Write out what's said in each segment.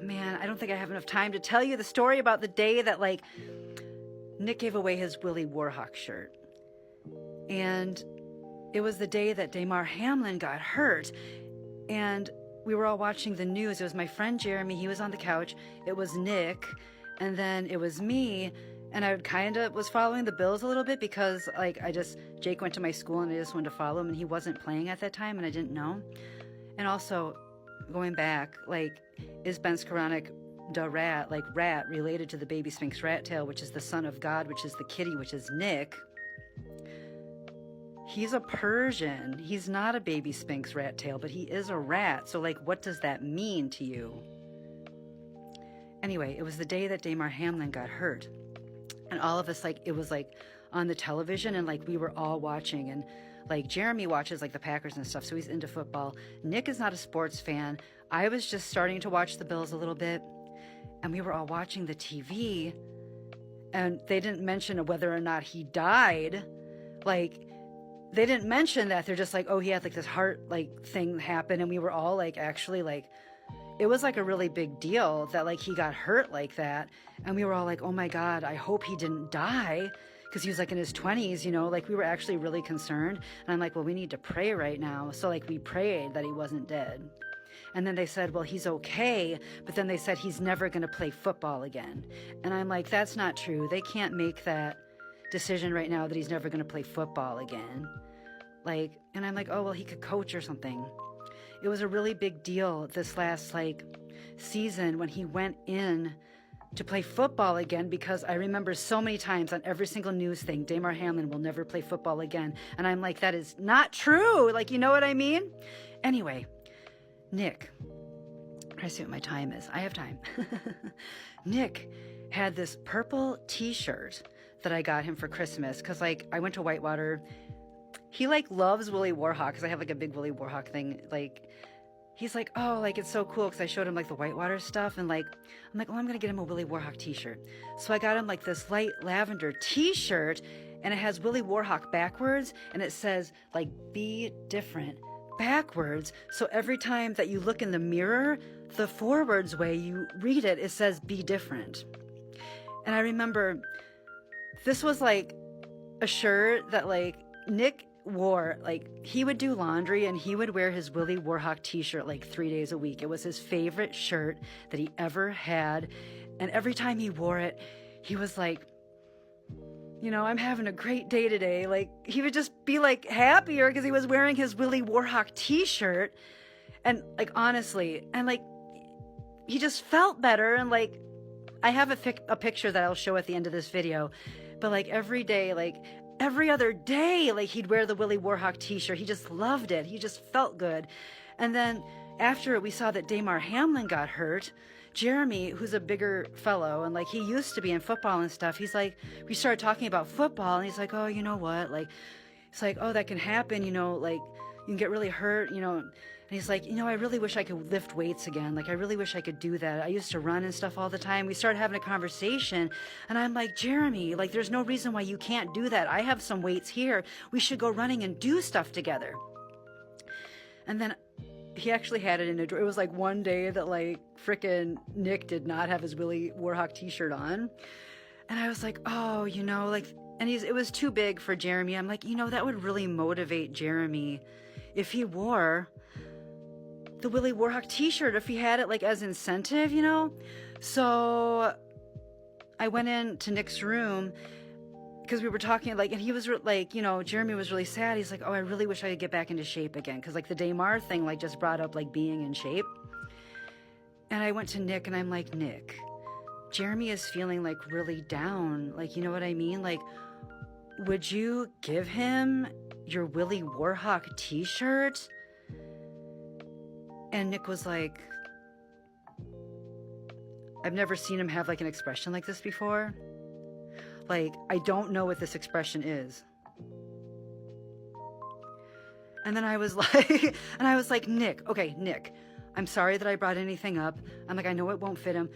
man, I don't think I have enough time to tell you the story about the day that, like, Nick gave away his Willie Warhawk shirt. And it was the day that Damar Hamlin got hurt. And we were all watching the news. It was my friend Jeremy. He was on the couch. It was Nick. And then it was me. And I kind of was following the Bills a little bit because, like, Jake went to my school and I just wanted to follow him. And he wasn't playing at that time and I didn't know. And also, going back, like, is Ben Skoranek the rat, like rat, related to the baby Sphinx rat tail, which is the son of God, which is the kitty, which is Nick? He's a Persian. He's not a baby Sphinx rat tail, but he is a rat. So, like, what does that mean to you? Anyway, it was the day that Damar Hamlin got hurt. And all of us, like, it was, like, on the television, and, like, we were all watching. And, like, Jeremy watches, like, the Packers and stuff, so he's into football. Nick is not a sports fan. I was just starting to watch the Bills a little bit. And we were all watching the TV. And they didn't mention whether or not he died. Like, they didn't mention that. They're just like, oh, he had, like, this heart, like, thing happen. And we were all, like, actually, like, it was, like, a really big deal that, like, he got hurt like that. And we were all like, oh, my God, I hope he didn't die. Because he was, like, in his 20s, you know, like, we were actually really concerned. And I'm like, well, we need to pray right now. So, like, we prayed that he wasn't dead. And then they said, well, he's okay. But then they said he's never going to play football again. And I'm like, that's not true. They can't make that decision right now that he's never going to play football again. Like, and I'm like, oh, well, he could coach or something. It was a really big deal this last, like, season when he went in to play football again, because I remember so many times on every single news thing, Damar Hamlin will never play football again. And I'm like, that is not true. Like, you know what I mean? Anyway, Nick, I see what my time is. I have time. Nick had this purple T-shirt that I got him for Christmas because, like, I went to Whitewater. He, like, loves Willie Warhawk because I have, like, a big Willie Warhawk thing. Like, he's like, oh, like, it's so cool because I showed him, like, the Whitewater stuff. And, like, I'm like, oh, I'm going to get him a Willie Warhawk T-shirt. So I got him, like, this light lavender T-shirt, and it has Willie Warhawk backwards, and it says, like, be different backwards. So every time that you look in the mirror, the forwards way you read it, it says be different. And I remember this was, like, a shirt that, like, Nick wore. Like, he would do laundry and he would wear his Willie Warhawk T-shirt like 3 days a week. It was his favorite shirt that he ever had. And every time he wore it, he was like, you know, I'm having a great day today. Like, he would just be, like, happier because he was wearing his Willie Warhawk T-shirt. And, like, honestly, and, like, he just felt better. And, like, I have a picture that I'll show at the end of this video. But, like, every day, like, every other day, like, he'd wear the Willie Warhawk T-shirt. He just loved it. He just felt good. And then after we saw that Damar Hamlin got hurt, Jeremy, who's a bigger fellow, and, like, he used to be in football and stuff, he's like, we started talking about football, and he's like, oh, you know what, like, it's like, oh, that can happen, you know, like, you can get really hurt, you know, and he's like, you know, I really wish I could lift weights again, like, I really wish I could do that. I used to run and stuff all the time. We started having a conversation, and I'm like, Jeremy, like, there's no reason why you can't do that. I have some weights here. We should go running and do stuff together. And then he actually had it in a drawer. It was like one day that, like, frickin' Nick did not have his Willie Warhawk T-shirt on. And I was like, oh, you know, like, and it was too big for Jeremy. I'm like, you know, that would really motivate Jeremy if he wore the Willie Warhawk T-shirt, if he had it, like, as incentive, you know? So I went into Nick's room because we were talking, like, and he was like, you know, Jeremy was really sad. He's like, oh, I really wish I could get back into shape again. Because, like, the Damar thing, like, just brought up, like, being in shape. And I went to Nick and I'm like, Nick, Jeremy is feeling, like, really down. Like, you know what I mean? Like, would you give him your Willie Warhawk T-shirt? And Nick was like, I've never seen him have, like, an expression like this before. Like, I don't know what this expression is. And then I was like, Nick, okay, Nick, I'm sorry that I brought anything up. I'm like, I know it won't fit him.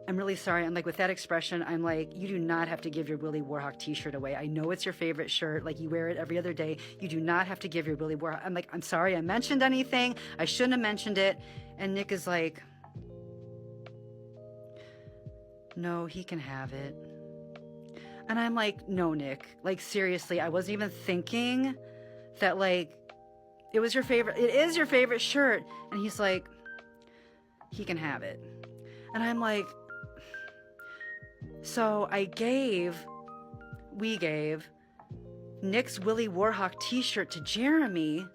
I'm really sorry. I'm like, with that expression, I'm like, you do not have to give your Willie Warhawk T-shirt away. I know it's your favorite shirt. Like, you wear it every other day. You do not have to give your Willie Warhawk. I'm like, I'm sorry I mentioned anything. I shouldn't have mentioned it. And Nick is like, no, he can have it. And I'm like, no, Nick, like, seriously, I wasn't even thinking that, like, it is your favorite shirt. And he's like, he can have it. And I'm like, so we gave Nick's Willie Warhawk T-shirt to Jeremy.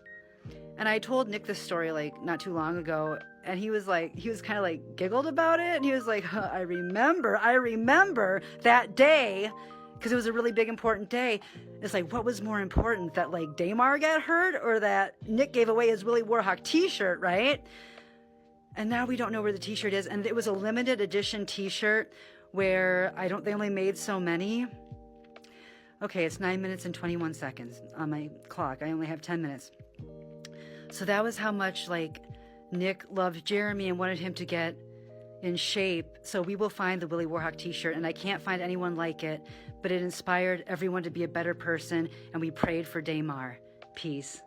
And I told Nick this story, like, not too long ago. And he was kind of like giggled about it. And he was like, I remember that day, because it was a really big, important day. It's like, what was more important, that like Damar got hurt or that Nick gave away his Willie Warhawk T-shirt, right? And now we don't know where the T-shirt is. And it was a limited edition T-shirt where they only made so many. Okay, it's 9 minutes and 21 seconds on my clock. I only have 10 minutes. So that was how much, like, Nick loved Jeremy and wanted him to get in shape. So we will find the Willie Warhawk T-shirt, and I can't find anyone like it, but it inspired everyone to be a better person, and we prayed for Damar. Peace.